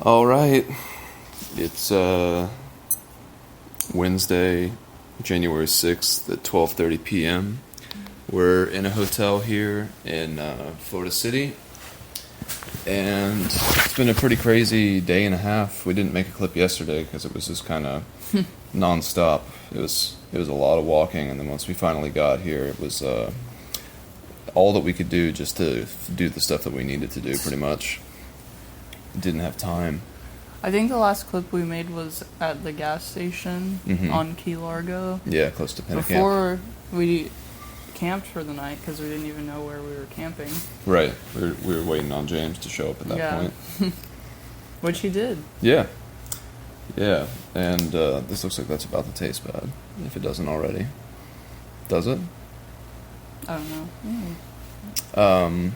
All right. It's Wednesday, January 6th at 12:30 p.m. We're in a hotel here in Florida City, and it's been a pretty crazy day and a half. We didn't make a clip yesterday because it was just kind of nonstop. It was a lot of walking, and then once we finally got here, it was all that we could do just to do the stuff that we needed to do, pretty much. Didn't have time. I think the last clip we made was at the gas station on Key Largo. Yeah, close to Pennacamp. Before we camped for the night because we didn't even know where we were camping. Right. We were waiting on James to show up at that point. Which he did. Yeah. Yeah. And this looks like that's about to taste bad, if it doesn't already. Does it? I don't know.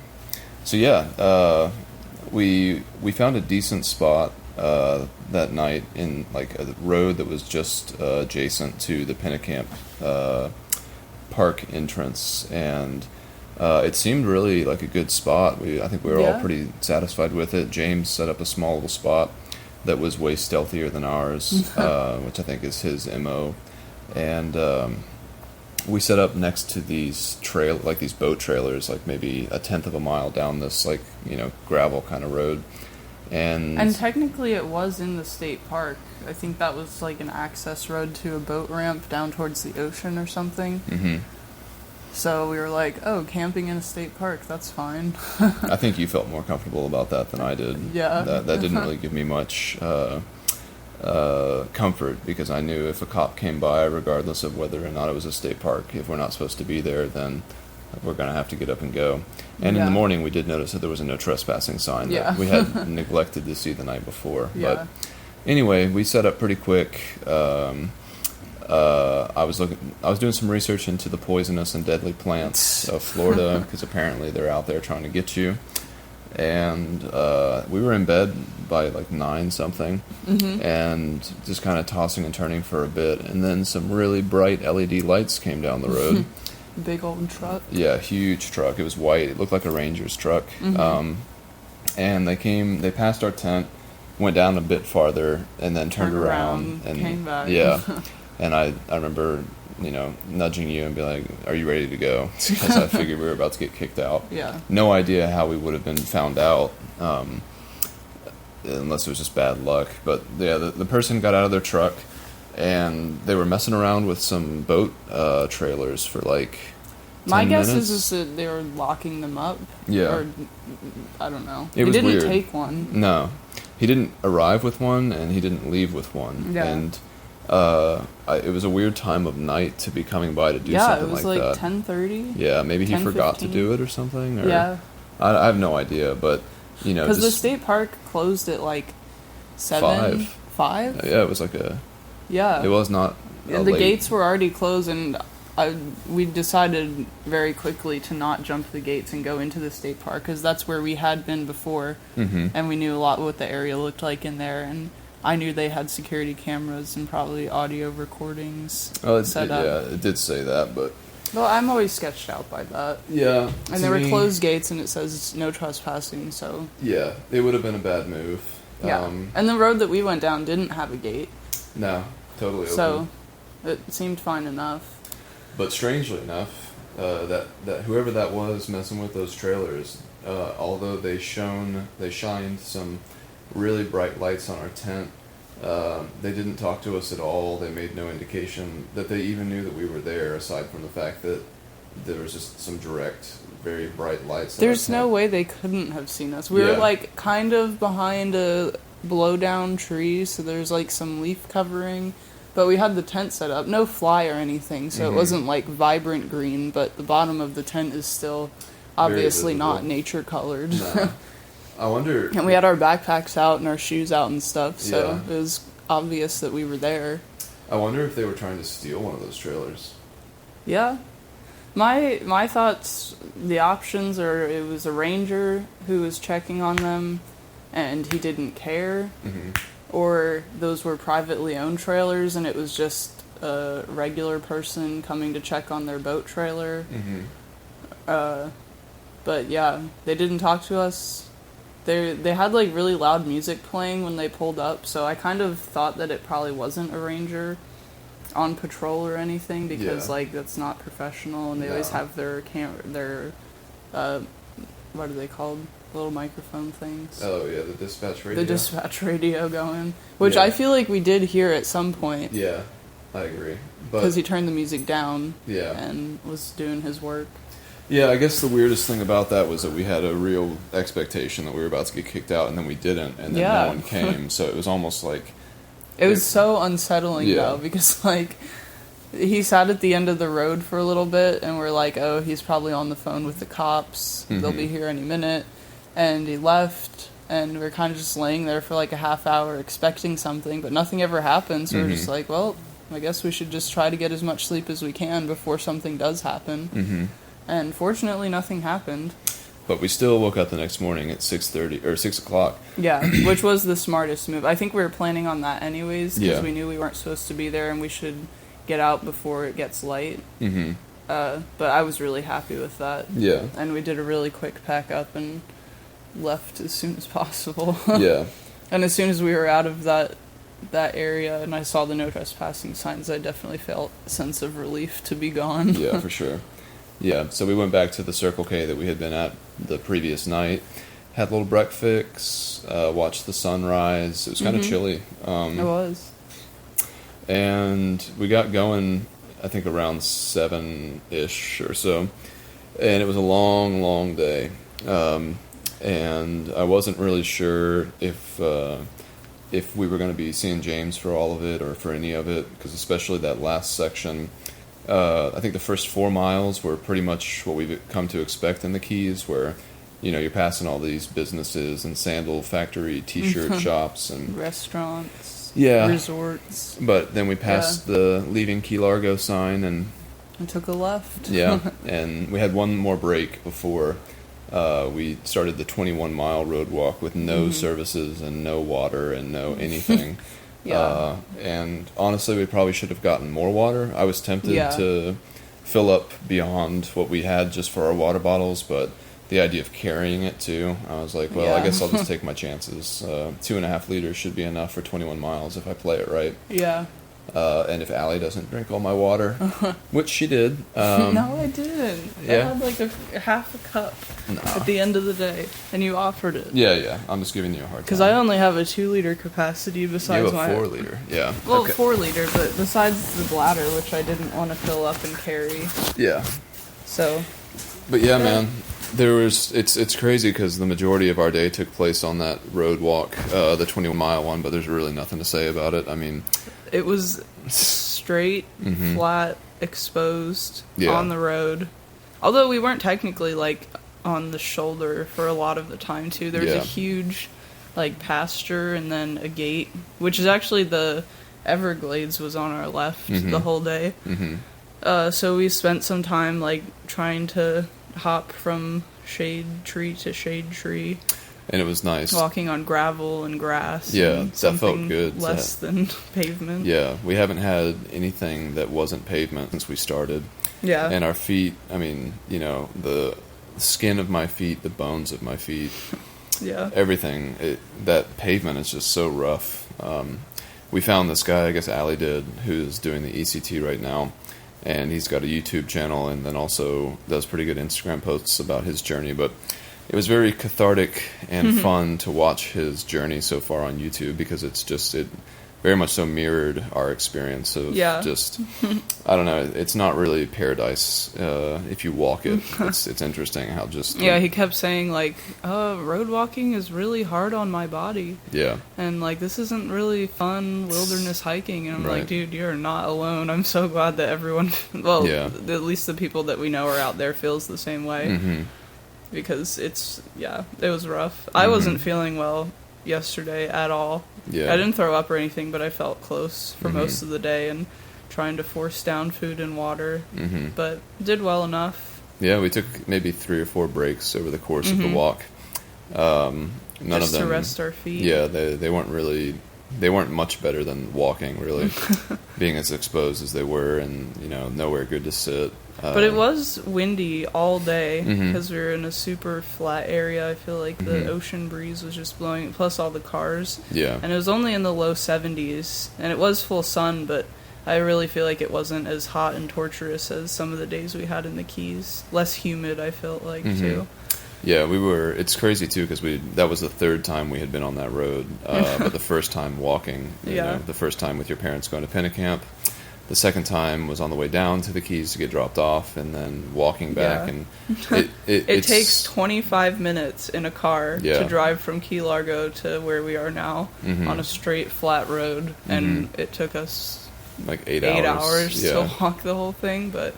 So yeah, we found a decent spot that night in like a road that was just adjacent to the Pennacamp park entrance, and it seemed really like a good spot. I think we were all pretty satisfied with it. James set up a small little spot that was way stealthier than ours, which I think is his MO, and we set up next to these these boat trailers, like maybe a tenth of a mile down this gravel kind of road. And technically it was in the state park. I think that was like an access road to a boat ramp down towards the ocean or something. Mm-hmm. So we were like, oh, camping in a state park, that's fine. I think you felt more comfortable about that than I did. Yeah. That didn't really give me much comfort, because I knew if a cop came by, regardless of whether or not it was a state park, if we're not supposed to be there, then we're going to have to get up and go. And in the morning, we did notice that there was a no trespassing sign that we had neglected to see the night before. Yeah. But anyway, we set up pretty quick. I was doing some research into the poisonous and deadly plants of Florida, because apparently they're out there trying to get you. And we were in bed by like 9 something, and just kind of tossing and turning for a bit, and then some really bright LED lights came down the road. Big old truck. Yeah, huge truck. It was white. It looked like a Ranger's truck. And they passed our tent, went down a bit farther, and then turned around and came back. Yeah. And I remember, nudging you and be like, "Are you ready to go?" Because I figured we were about to get kicked out. Yeah. No idea how we would have been found out, unless it was just bad luck. But yeah, the person got out of their truck, and they were messing around with some boat trailers for like 10 My guess minutes. is that they were locking them up. Yeah. Or, I don't know. It was didn't weird. take one. No. He didn't arrive with one, and he didn't leave with one. Yeah. And it was a weird time of night to be coming by to do something like that. Yeah, it was like 10:30. Yeah, maybe he forgot to do it or something. Or, yeah. I have no idea, but, Because the state park closed at like 7? 5? Yeah, it was like a... Yeah. It was not And the gates were already closed, and we decided very quickly to not jump the gates and go into the state park, because that's where we had been before, and we knew a lot what the area looked like in there, and I knew they had security cameras and probably audio recordings set up. Yeah, it did say that, but... Well, I'm always sketched out by that. Yeah. And there were closed gates, and it says no trespassing, so... Yeah, it would have been a bad move. Yeah, and the road that we went down didn't have a gate. No, totally open. So, it seemed fine enough. But strangely enough, that whoever that was messing with those trailers, although they shined some really bright lights on our tent, they didn't talk to us at all. They made no indication that they even knew that we were there, aside from the fact that there was just some direct, very bright lights. There's no way they couldn't have seen us. We were like kind of behind a blow-down tree, so there's like some leaf covering. But we had the tent set up, no fly or anything, so it wasn't like vibrant green, but the bottom of the tent is still obviously not nature colored. No. I wonder... And we had our backpacks out and our shoes out and stuff, so it was obvious that we were there. I wonder if they were trying to steal one of those trailers. Yeah. My thoughts, the options are it was a ranger who was checking on them and he didn't care. Or those were privately owned trailers, and it was just a regular person coming to check on their boat trailer. But yeah, they didn't talk to us. They had like really loud music playing when they pulled up, so I kind of thought that it probably wasn't a ranger on patrol or anything, because like that's not professional, and they always have their what are they called? Little microphone things. Oh yeah, the dispatch radio. The dispatch radio going, which I feel like we did hear at some point. Yeah, I agree. Because he turned the music down. Yeah. And was doing his work. Yeah, I guess the weirdest thing about that was that we had a real expectation that we were about to get kicked out, and then we didn't, and then no one came. So it was almost like... It was so unsettling, though, because, like, he sat at the end of the road for a little bit, and we're like, oh, he's probably on the phone with the cops. They'll be here any minute. And he left, and we're kind of just laying there for, like, a half hour expecting something, but nothing ever happened. So we're just like, well, I guess we should just try to get as much sleep as we can before something does happen. And fortunately, nothing happened. But we still woke up the next morning at 6:30 or 6 o'clock. Yeah, which was the smartest move. I think we were planning on that anyways, because we knew we weren't supposed to be there, and we should get out before it gets light. But I was really happy with that. Yeah. And we did a really quick pack up and left as soon as possible. Yeah. And as soon as we were out of that area and I saw the no trespassing signs, I definitely felt a sense of relief to be gone. Yeah, for sure. Yeah, so we went back to the Circle K that we had been at the previous night, had a little breakfast, watched the sunrise. It was kind of chilly. It was. And we got going, I think, around 7-ish or so. And it was a long, long day. And I wasn't really sure if we were going to be seeing James for all of it or for any of it, because especially that last section... I think the first 4 miles were pretty much what we've come to expect in the Keys, where, you know, you're passing all these businesses and sandal factory, t-shirt shops, and restaurants, yeah, resorts. But then we passed the leaving Key Largo sign and took a left. Yeah, and we had one more break before we started the 21-mile road walk with no services and no water and no anything. Yeah. And honestly, we probably should have gotten more water. I was tempted to fill up beyond what we had just for our water bottles, but the idea of carrying it too, I was like, well, I guess I'll just take my chances. 2.5 liters should be enough for 21 miles if I play it right. Yeah. And if Allie doesn't drink all my water, which she did. No, I didn't. I had like a half a cup at the end of the day, and you offered it. Yeah. I'm just giving you a hard time. Because I only have a 2-liter capacity besides my... You have a 4-liter, yeah. Well, 4-liter, but besides the bladder, which I didn't want to fill up and carry. Yeah. So. But yeah, man. There was it's crazy because the majority of our day took place on that road walk, the 21-mile one, but there's really nothing to say about it. I mean, it was straight, flat, exposed on the road. Although we weren't technically like on the shoulder for a lot of the time too. There was a huge like pasture and then a gate, which is actually the Everglades was on our left the whole day. So we spent some time like trying to hop from shade tree to shade tree, and it was nice walking on gravel and grass. Yeah, that felt good. Less than pavement. Yeah, we haven't had anything that wasn't pavement since we started. Yeah, and our feet, I mean, you know, the skin of my feet, the bones of my feet, everything, that pavement is just so rough. We found this guy, I guess Allie did, who's doing the ECT right now. And he's got a YouTube channel and then also does pretty good Instagram posts about his journey. But it was very cathartic and fun to watch his journey so far on YouTube, because it very much so mirrored our experience of just, I don't know, it's not really paradise if you walk it. It's interesting how just... Yeah, he kept saying, like, road walking is really hard on my body. Yeah. And, like, this isn't really fun wilderness hiking. And I'm like, dude, you're not alone. I'm so glad that everyone, at least the people that we know are out there feels the same way. Because it was rough. I wasn't feeling well yesterday at all. Yeah. I didn't throw up or anything, but I felt close for most of the day and trying to force down food and water, but did well enough. Yeah, we took maybe 3 or 4 breaks over the course of the walk. None just of them to rest our feet. Yeah, they weren't really they weren't much better than walking, really, being as exposed as they were, and nowhere good to sit. But it was windy all day because we were in a super flat area. I feel like the ocean breeze was just blowing, plus all the cars. Yeah. And it was only in the low 70s, and it was full sun, but I really feel like it wasn't as hot and torturous as some of the days we had in the Keys. Less humid, I felt like, too. Yeah, we were. It's crazy too because that was the third time we had been on that road, but the first time walking. The first time with your parents going to Pennicamp. The second time was on the way down to the Keys to get dropped off, and then walking back. And it takes 25 minutes in a car to drive from Key Largo to where we are now on a straight flat road, and it took us like 8 hours to walk the whole thing, but.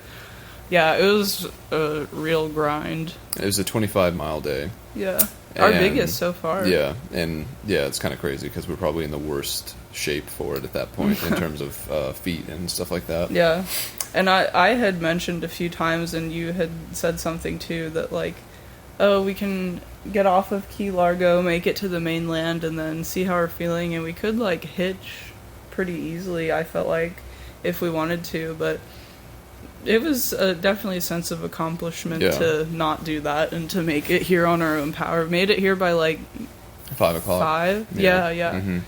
Yeah, it was a real grind. It was a 25-mile day. Yeah. Our biggest so far. Yeah, and it's kind of crazy because we're probably in the worst shape for it at that point in terms of feet and stuff like that. Yeah. And I had mentioned a few times, and you had said something too, that like, oh, we can get off of Key Largo, make it to the mainland, and then see how we're feeling, and we could like hitch pretty easily, I felt like, if we wanted to, but... It was definitely a sense of accomplishment to not do that and to make it here on our own power. Made it here by like 5 o'clock. 5? Yeah.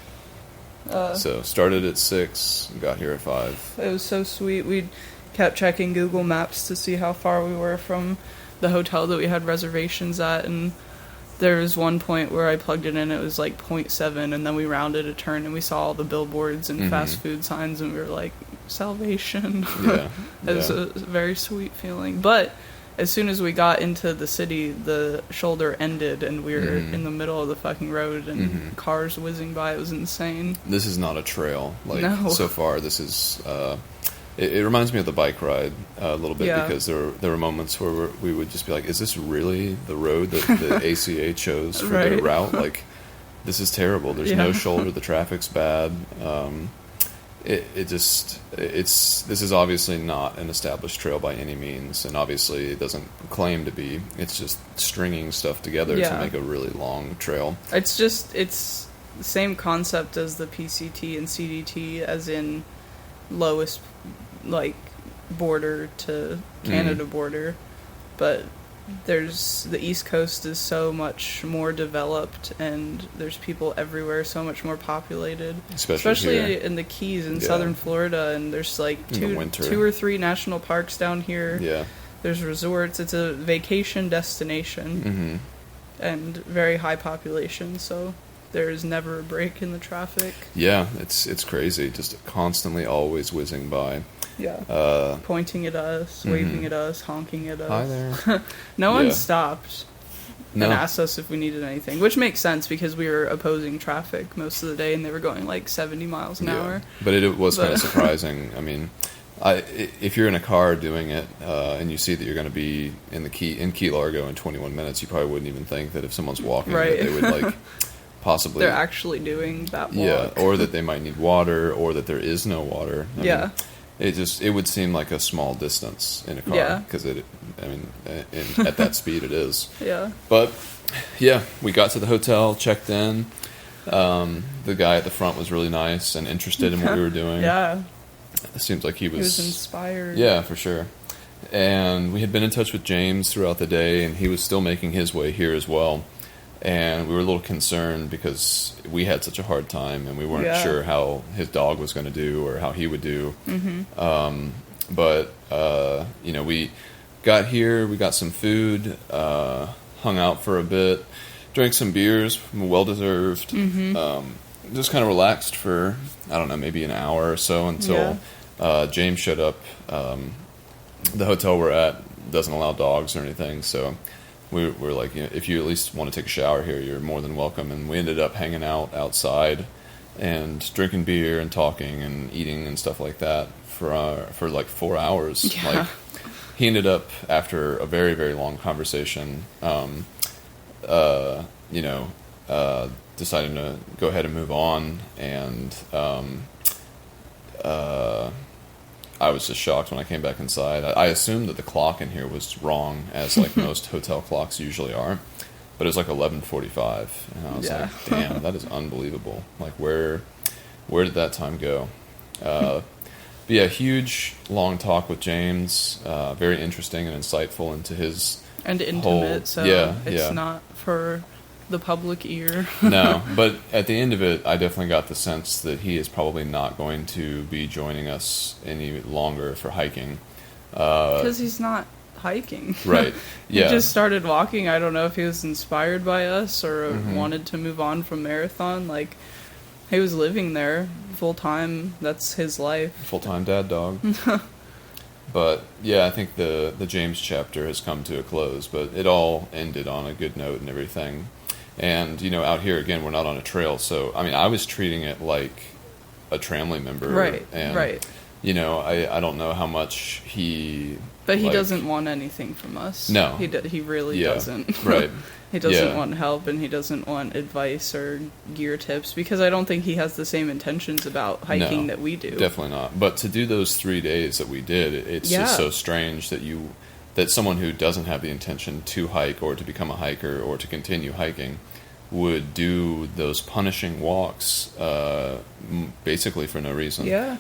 So started at 6, got here at 5. It was so sweet. We kept checking Google Maps to see how far we were from the hotel that we had reservations at, and there was one point where I plugged it in, it was like 0.7, and then we rounded a turn and we saw all the billboards and fast food signs, and we were like, salvation. It was a very sweet feeling. But as soon as we got into the city, the shoulder ended, and we were in the middle of the fucking road, and cars whizzing by. It was insane. This is not a trail. So far, this is... It reminds me of the bike ride a little bit because there were moments where we would just be like, is this really the road that the ACA chose for their route? Like, this is terrible. There's no shoulder. The traffic's bad. This is obviously not an established trail by any means, and obviously it doesn't claim to be. It's just stringing stuff together to make a really long trail. It's the same concept as the PCT and CDT, as in lowest like border to Canada border, but there's the East Coast is so much more developed, and there's people everywhere, so much more populated, especially in the Keys in southern Florida, and there's like two or three national parks down here. There's resorts. It's a vacation destination and very high population, so there's never a break in the traffic. It's crazy, just constantly always whizzing by. Pointing at us, waving at us, honking at us. Hi there. No one stopped and asked us if we needed anything, which makes sense because we were opposing traffic most of the day, and they were going like 70 miles an hour. But it was kind of surprising. I mean, if you're in a car doing it and you see that you're going to be in Key Largo in 21 minutes, you probably wouldn't even think that if someone's walking that they would like possibly... They're actually doing that walk. Yeah, or that they might need water, or that there is no water. I mean, it would seem like a small distance in a car because at that speed it is. But we got to the hotel, checked in. The guy at the front was really nice and interested in what we were doing. It seems like he was inspired. Yeah, for sure. And we had been in touch with James throughout the day, and he was still making his way here as well. And we were a little concerned because we had such a hard time, and we weren't sure how his dog was going to do or how he would do. But we got here, we got some food, hung out for a bit, drank some beers, well deserved. Just kind of relaxed for, I don't know, maybe an hour or so until James showed up. The hotel we're at doesn't allow dogs or anything, so we're like, if you at least want to take a shower here, you're more than welcome. And we ended up hanging out outside and drinking beer and talking and eating and stuff like that for like 4 hours. Like, he ended up, after a very, very long conversation, deciding to go ahead and move on. And I was just shocked when I came back inside. I assumed that the clock in here was wrong, as like most hotel clocks usually are, but it was like 11:45, and I was like, "Damn, that is unbelievable!" Like, where where did that time go? But yeah, huge, long talk with James. Very interesting and insightful into his and intimate. whole, so it's not for the public ear. No, but at the end of it, I definitely got the sense that he is probably not going to be joining us any longer for hiking. Because he's not hiking. Right. Yeah. He just started walking. I don't know if he was inspired by us or wanted to move on from marathon. Like, he was living there full time. That's his life. Full-time dad dog. But yeah, I think the James chapter has come to a close, but it all ended on a good note and everything. And, you know, out here, again, we're not on a trail, so, I mean, I was treating it like a Tramley member. Right, and, right. You know, I don't know how much he... But he doesn't want anything from us. No. He really doesn't. Right. He doesn't want help, and he doesn't want advice or gear tips, because I don't think he has the same intentions about hiking that we do. Definitely not. But to do those 3 days that we did, it's just so strange that someone who doesn't have the intention to hike or to become a hiker or to continue hiking would do those punishing walks basically for no reason. Yeah.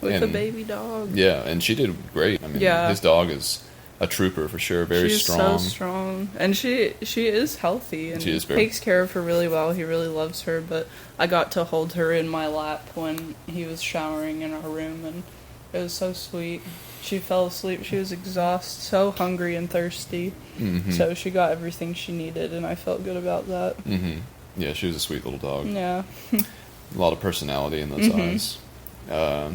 With a baby dog. Yeah, and she did great. I mean, his dog is a trooper for sure, very strong. She's so strong. And she is healthy and she is takes care of her really well. He really loves her, but I got to hold her in my lap when he was showering in our room, and it was so sweet. She fell asleep. She was exhausted, so hungry and thirsty. Mm-hmm. So she got everything she needed, and I felt good about that. Mm-hmm. Yeah, she was a sweet little dog. Yeah. A lot of personality in those eyes. But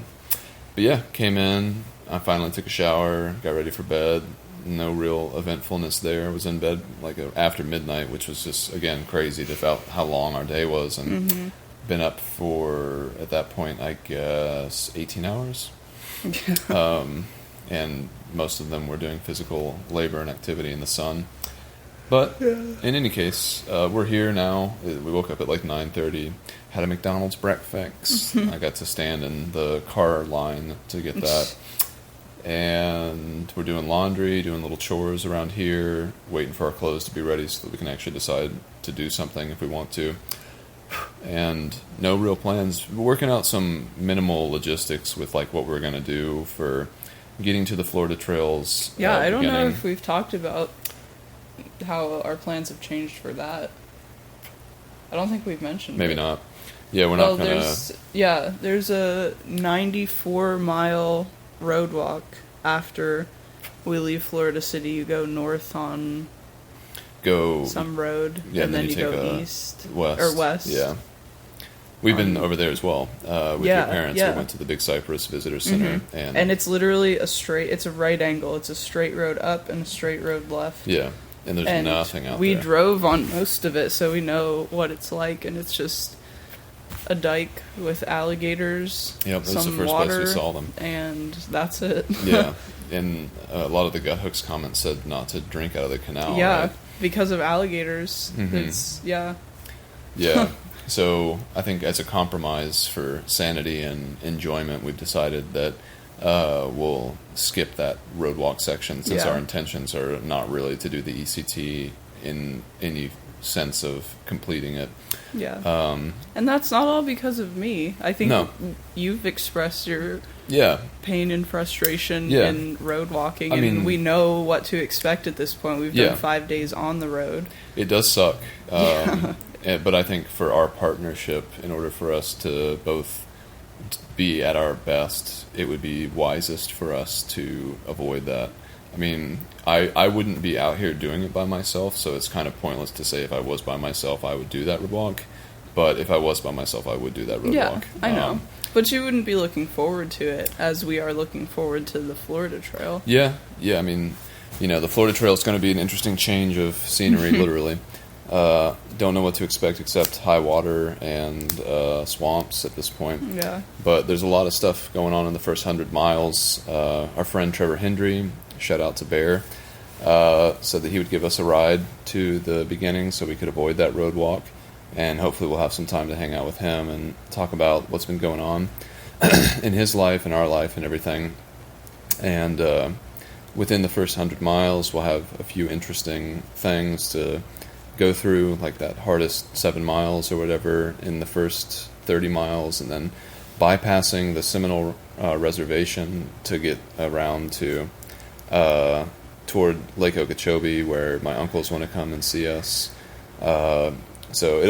yeah, came in. I finally took a shower, got ready for bed. No real eventfulness there. I was in bed like after midnight, which was just, again, crazy to feel how long our day was. And been up for, at that point, I guess, 18 hours. And most of them were doing physical labor and activity in the sun. But in any case, we're here now. We woke up at like 9:30, had a McDonald's breakfast. I got to stand in the car line to get that. And we're doing laundry, doing little chores around here, waiting for our clothes to be ready so that we can actually decide to do something if we want to. And no real plans. We're working out some minimal logistics with like what we're going to do for getting to the Florida trails. Yeah, I don't know if we've talked about how our plans have changed for that. I don't think we've mentioned Maybe it. not. Yeah, we're not going to... There's a 94-mile road walk after we leave Florida City. You go north on some road, and then you go east. West. Yeah. We've been over there as well with your parents. We went to the Big Cypress Visitor Center. And it's literally it's a right angle. It's a straight road up and a straight road left. Yeah. And there's nothing out there. We drove on most of it, so we know what it's like, and it's just a dike with alligators. Yep, that's some the first water, place we saw them. And that's it. Yeah, and a lot of the Gut Hooks comments said not to drink out of the canal. Yeah, right? Because of alligators. It's, Yeah. So I think as a compromise for sanity and enjoyment, we've decided that we'll skip that road walk section since our intentions are not really to do the ECT in any sense of completing it. Yeah. And that's not all because of me. I think you've expressed your pain and frustration in road walking, and we know what to expect at this point. We've done 5 days on the road. It does suck. But I think for our partnership, in order for us to both be at our best, it would be wisest for us to avoid that. I mean, I wouldn't be out here doing it by myself, so it's kind of pointless to say if I was by myself, I would do that road walk. But if I was by myself, I would do that road walk. Yeah, I know. But you wouldn't be looking forward to it as we are looking forward to the Florida Trail. Yeah. I mean, the Florida Trail is going to be an interesting change of scenery, literally. Don't know what to expect except high water and swamps at this point. Yeah. But there's a lot of stuff going on in the first 100 miles. Our friend Trevor Hendry, shout out to Bear, said that he would give us a ride to the beginning so we could avoid that road walk. And hopefully we'll have some time to hang out with him and talk about what's been going on in his life and our life and everything. And within the first 100 miles, we'll have a few interesting things to go through like that hardest 7 miles or whatever in the first 30 miles, and then bypassing the Seminole Reservation to get around to toward Lake Okeechobee, where my uncles want to come and see us. So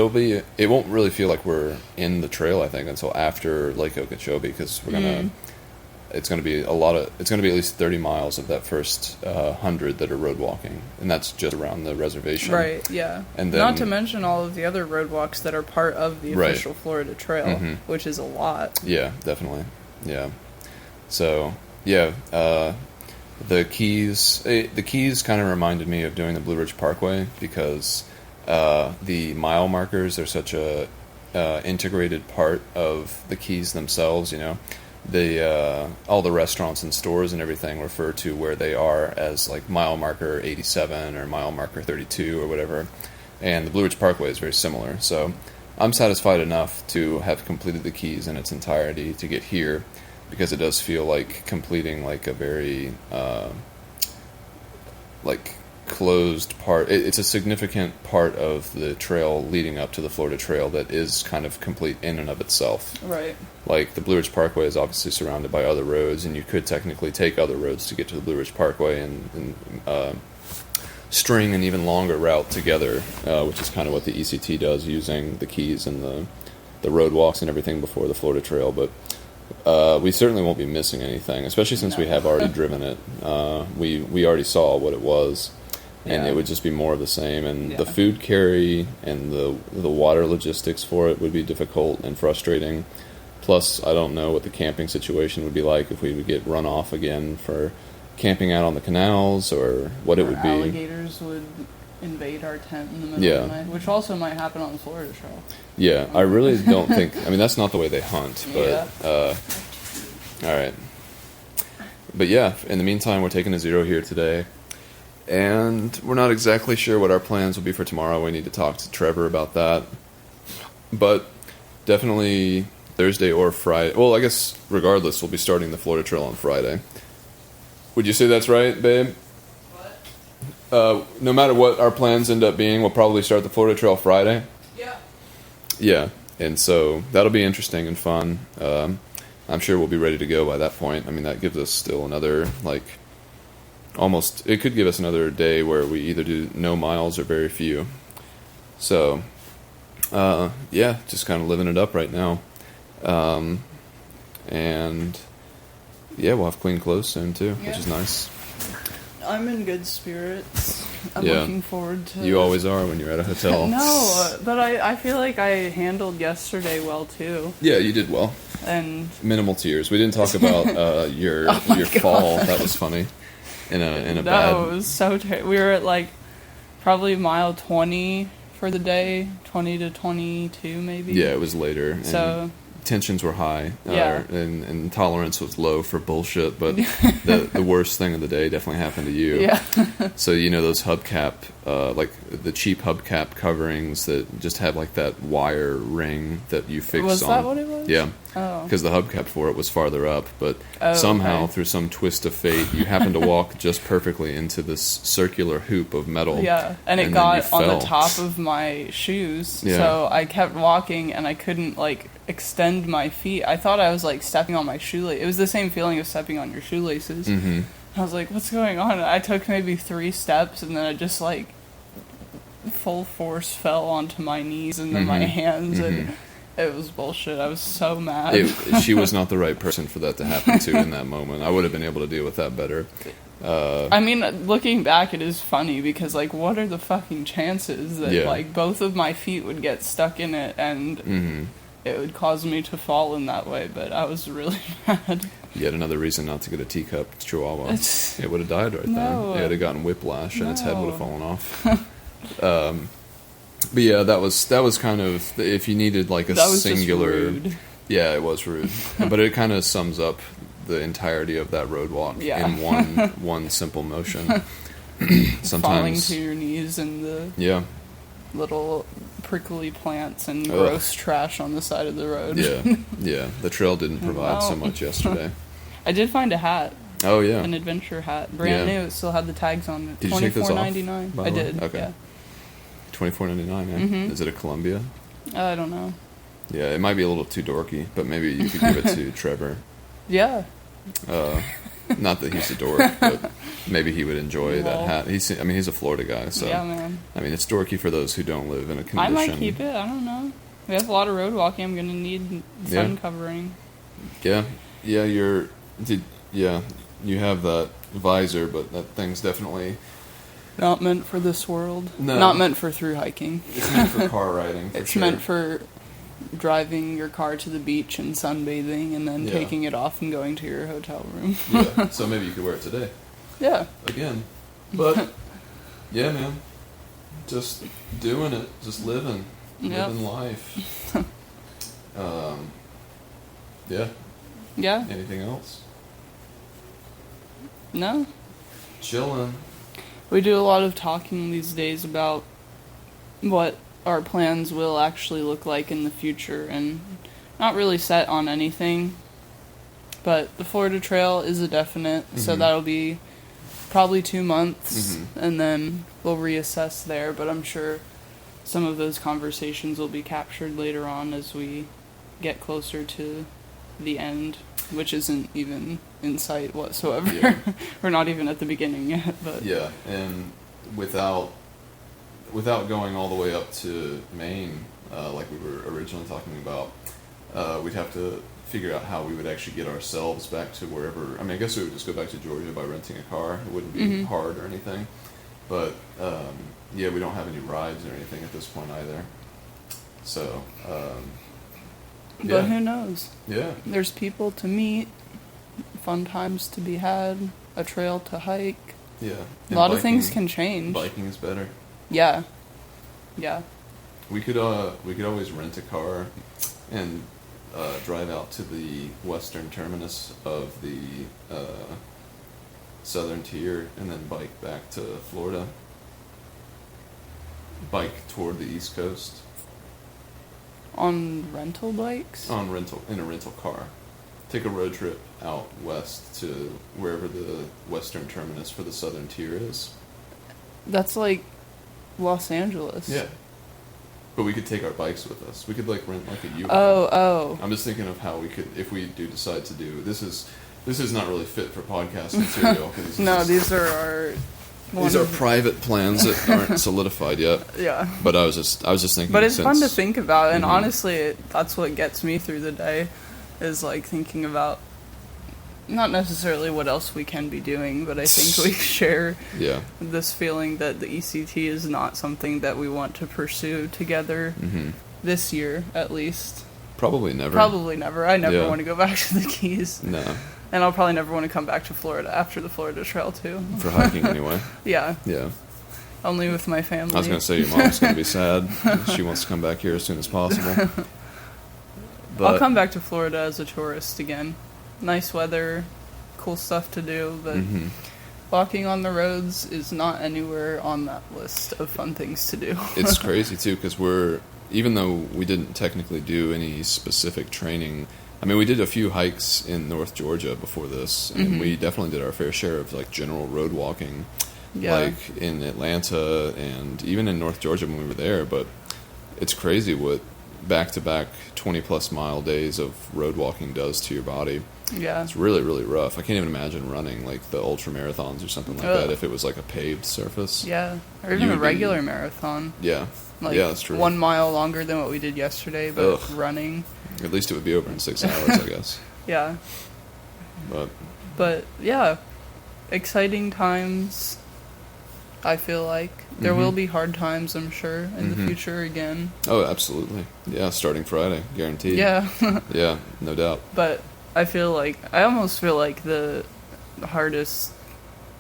it won't really feel like we're in the trail, I think, until after Lake Okeechobee, because it's going to be at least 30 miles of that first 100 that are road walking, and that's just around the reservation. Right, yeah. And then, not to mention all of the other road walks that are part of the official Florida Trail, which is a lot. Yeah, definitely. Yeah. So, yeah, the Keys kind of reminded me of doing the Blue Ridge Parkway, because the mile markers are such a integrated part of the Keys themselves. All the restaurants and stores and everything refer to where they are as like mile marker 87 or mile marker 32 or whatever, and the Blue Ridge Parkway is very similar. So I'm satisfied enough to have completed the Keys in its entirety to get here, because it does feel like completing like a very like closed part. It's a significant part of the trail leading up to the Florida Trail that is kind of complete in and of itself. Right. Like the Blue Ridge Parkway is obviously surrounded by other roads, and you could technically take other roads to get to the Blue Ridge Parkway and string an even longer route together, which is kind of what the ECT does, using the Keys and the road walks and everything before the Florida Trail. But we certainly won't be missing anything, especially since we have already driven it. We already saw what it was. And it would just be more of the same, and the food carry and the water logistics for it would be difficult and frustrating. Plus, I don't know what the camping situation would be like, if we would get run off again for camping out on the canals, or what it would be. Alligators would invade our tent in the middle of the night, which also might happen on the Florida Trail. Yeah, I really don't think... I mean, that's not the way they hunt, but... all right. But yeah, in the meantime, we're taking a 0 here today. And we're not exactly sure what our plans will be for tomorrow. We need to talk to Trevor about that. But definitely Thursday or Friday. Well, I guess regardless, we'll be starting the Florida Trail on Friday. Would you say that's right, babe? What? No matter what our plans end up being, we'll probably start the Florida Trail Friday. Yeah. Yeah, and so that'll be interesting and fun. I'm sure we'll be ready to go by that point. I mean, that gives us still another, it could give us another day where we either do no miles or very few. So, just kind of living it up right now. And, we'll have clean clothes soon too, which is nice. I'm in good spirits. I'm looking forward to... You always are when you're at a hotel. No, but I feel like I handled yesterday well too. Yeah, you did well. And minimal tears. We didn't talk about your fall. That was funny. In a bad... That was so we were at probably mile 20 for the day, 20 to 22 maybe. Yeah, it was later. So tensions were high, and tolerance was low for bullshit, but the worst thing of the day definitely happened to you. Yeah. So those hubcap, the cheap hubcap coverings that just have that wire ring that you fix on. Was that what it was? Yeah. Oh. Because the hubcap for it was farther up, but somehow through some twist of fate, you happened to walk just perfectly into this circular hoop of metal. Yeah, and it got on the top of my shoes, so I kept walking and I couldn't extend my feet. I thought I was stepping on my shoelace. It was the same feeling of stepping on your shoelaces. Mm-hmm. I was like, what's going on? And I took maybe 3 steps, and then I just full force fell onto my knees and then my hands, and it was bullshit. I was so mad. She was not the right person for that to happen to in that moment. I would have been able to deal with that better. I mean, looking back, it is funny because, what are the fucking chances that, both of my feet would get stuck in it and it would cause me to fall in that way, but I was really mad. Yet another reason not to get a teacup chihuahua. It would have died right then. It would have gotten whiplash and its head would have fallen off. But yeah, that was kind of, if you needed a singular... Just rude. Yeah, it was rude. But it kind of sums up the entirety of that road walk in one simple motion. Sometimes falling to your knees in the little prickly plants and gross trash on the side of the road. Yeah. The trail didn't provide so much yesterday. I did find a hat. Oh yeah, an adventure hat, brand new. It still had the tags on it. Did you take those off? $24.99. I did. Okay. Yeah. $24.99, yeah. Is it a Columbia? I don't know. Yeah, it might be a little too dorky, but maybe you could give it to Trevor. Yeah. Not that he's a dork, but maybe he would enjoy that hat. He's a Florida guy, so yeah, man. I mean, it's dorky for those who don't live in a condition. I might keep it. I don't know. We have a lot of road walking. I'm gonna need sun covering. Yeah, you have that visor, but that thing's definitely not meant for this world. No, not meant for through hiking. It's meant for car riding. It's meant for driving your car to the beach and sunbathing, and then taking it off and going to your hotel room. Yeah, so maybe you could wear it today. Yeah. Again, but yeah, man, just doing it, just living life. Yeah. Yeah. Anything else? No. Chilling. We do a lot of talking these days about what our plans will actually look like in the future, and not really set on anything. But the Florida Trail is a definite, so that'll be probably 2 months, and then we'll reassess there. But I'm sure some of those conversations will be captured later on as we get closer to the end, which isn't even in sight whatsoever. Yeah. We're not even at the beginning yet. But yeah, and without going all the way up to Maine, like we were originally talking about, we'd have to figure out how we would actually get ourselves back to wherever. I mean, I guess we would just go back to Georgia by renting a car. It wouldn't be hard or anything. But, we don't have any rides or anything at this point either. So, But who knows? Yeah. There's people to meet, fun times to be had, a trail to hike. Yeah. A lot of things can change. Biking is better. Yeah. Yeah. We could always rent a car and drive out to the western terminus of the southern tier and then bike back to Florida. Bike toward the East Coast. On rental bikes? In a rental car. Take a road trip out west to wherever the western terminus for the southern tier is. That's like Los Angeles. Yeah. But we could take our bikes with us. We could rent a U-Haul. Oh. I'm just thinking of how we could, if we do decide to do this is not really fit for podcast material. No, these are private plans that aren't solidified yet. Yeah. But I was just thinking. But it's fun to think about, and honestly, that's what gets me through the day, is thinking about not necessarily what else we can be doing, but I think we share this feeling that the ECT is not something that we want to pursue together this year, at least. Probably never. I never want to go back to the Keys. No. And I'll probably never want to come back to Florida after the Florida Trail, too. For hiking, anyway. Yeah. Yeah. Only with my family. I was going to say, your mom's going to be sad. She wants to come back here as soon as possible. But I'll come back to Florida as a tourist again. Nice weather, cool stuff to do, but walking on the roads is not anywhere on that list of fun things to do. It's crazy, too, because even though we didn't technically do any specific training, I mean, we did a few hikes in North Georgia before this, and we definitely did our fair share of general road walking, in Atlanta and even in North Georgia when we were there. But it's crazy what back-to-back 20-plus mile days of road walking does to your body. Yeah. It's really, really rough. I can't even imagine running the ultra marathons or something like that if it was a paved surface. Yeah, or even a regular marathon. Yeah. Yeah, that's true. 1 mile longer than what we did yesterday, but running. At least it would be over in 6 hours, I guess. Yeah. But yeah, exciting times, I feel like. There will be hard times, I'm sure, in the future again. Oh, absolutely. Yeah, starting Friday, guaranteed. Yeah. Yeah, no doubt. But I almost feel like the hardest,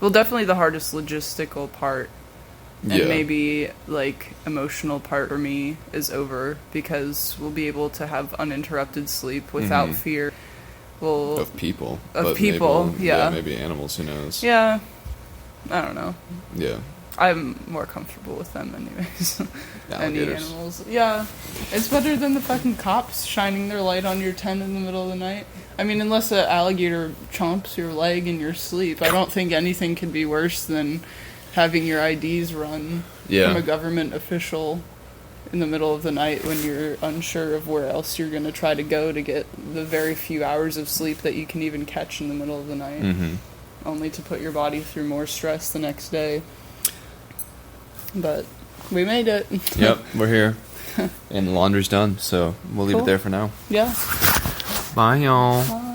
definitely the hardest logistical part, and maybe emotional part for me is over, because we'll be able to have uninterrupted sleep without fear. Of people. Maybe animals, who knows. Yeah. I don't know. Yeah. I'm more comfortable with them anyways. Any Alligators. animals. Yeah. It's better than the fucking cops shining their light on your tent in the middle of the night. I mean, unless an alligator chomps your leg in your sleep, I don't think anything could be worse than having your IDs run from a government official in the middle of the night when you're unsure of where else you're going to try to go to get the very few hours of sleep that you can even catch in the middle of the night, only to put your body through more stress the next day. But we made it. Yep, we're here. And the laundry's done, so we'll leave it there for now. Yeah. Bye, y'all. Bye.